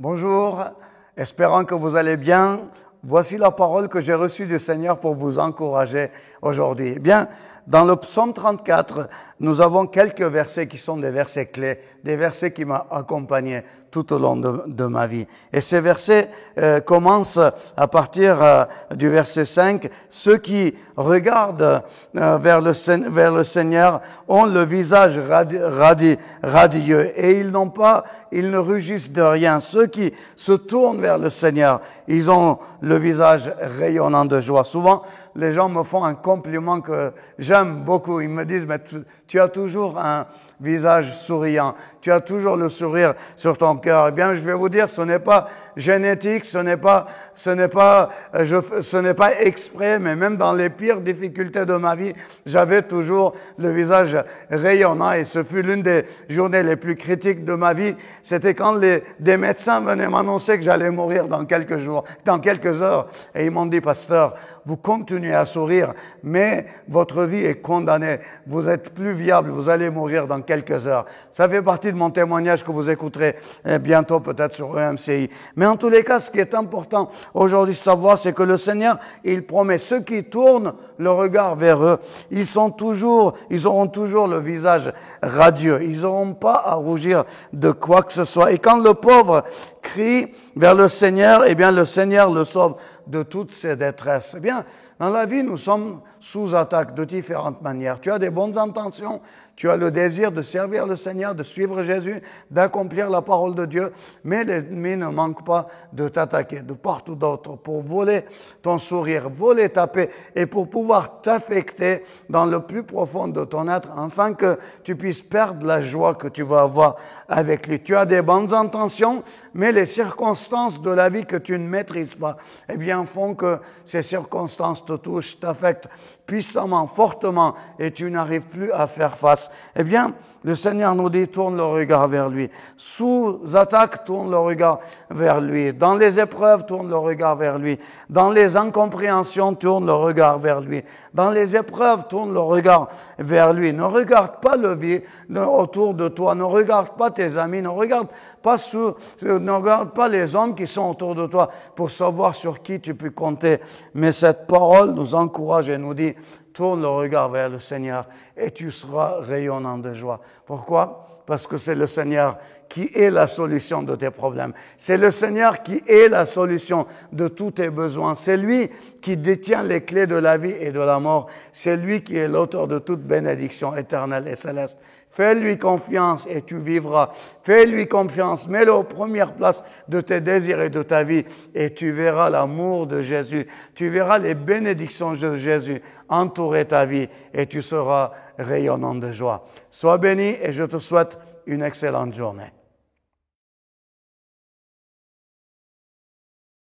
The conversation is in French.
Bonjour, espérant que vous allez bien. Voici la parole que j'ai reçue du Seigneur pour vous encourager aujourd'hui. Eh bien, dans le psaume 34, nous avons quelques versets qui sont des versets clés, des versets qui m'ont accompagné tout au long de ma vie. Et ces versets commencent à partir du verset 5. Ceux qui regardent vers le Seigneur ont le visage radieux et ils ne rugissent de rien. Ceux qui se tournent vers le Seigneur, ils ont le visage rayonnant de joie. Souvent, les gens me font un compliment que j'aime beaucoup. Ils me disent, mais tu as toujours un visage souriant. Tu as toujours le sourire sur ton cœur. Eh bien, je vais vous dire, ce n'est pas génétique, ce n'est pas exprès, mais même dans les pires difficultés de ma vie, j'avais toujours le visage rayonnant et ce fut l'une des journées les plus critiques de ma vie. C'était quand des médecins venaient m'annoncer que j'allais mourir dans quelques heures. Et ils m'ont dit, pasteur, vous continuez à sourire, mais votre vie est condamnée. Vous êtes plus viable, vous allez mourir dans quelques heures. Ça fait partie de mon témoignage que vous écouterez bientôt peut-être sur EMCI. Mais en tous les cas, ce qui est important aujourd'hui de savoir, c'est que le Seigneur, il promet, ceux qui tournent le regard vers eux, ils auront toujours le visage radieux. Ils n'auront pas à rougir de quoi que ce soit. Et quand le pauvre crie vers le Seigneur, eh bien le Seigneur le sauve de toutes ses détresses. Eh bien, dans la vie, nous sommes sous attaque de différentes manières. Tu as des bonnes intentions, tu as le désir de servir le Seigneur, de suivre Jésus, d'accomplir la parole de Dieu, mais l'ennemi ne manque pas de t'attaquer de partout d'autre pour voler ton sourire, voler ta paix et pour pouvoir t'affecter dans le plus profond de ton être, afin que tu puisses perdre la joie que tu vas avoir avec lui. Tu as des bonnes intentions, mais les circonstances de la vie que tu ne maîtrises pas, eh bien, font que ces circonstances te touchent, t'affectent puissamment, fortement, et tu n'arrives plus à faire face. Eh bien, le Seigneur nous dit, tourne le regard vers lui. Sous attaque, tourne le regard vers lui. Dans les épreuves, tourne le regard vers lui. Dans les incompréhensions, tourne le regard vers lui. Dans les épreuves, tourne le regard vers lui. Ne regarde pas le vide autour de toi. Ne regarde pas tes amis. Ne regarde pas les hommes qui sont autour de toi pour savoir sur qui tu peux compter. Mais cette parole nous encourage et nous dit, tourne le regard vers le Seigneur et tu seras rayonnant de joie. Pourquoi? Parce que c'est le Seigneur qui est la solution de tes problèmes. C'est le Seigneur qui est la solution de tous tes besoins. C'est lui qui détient les clés de la vie et de la mort. C'est lui qui est l'auteur de toute bénédiction éternelle et céleste. Fais-lui confiance et tu vivras. Fais-lui confiance, mets-le aux premières places de tes désirs et de ta vie et tu verras l'amour de Jésus. Tu verras les bénédictions de Jésus entourer ta vie et tu seras rayonnant de joie. Sois béni et je te souhaite une excellente journée.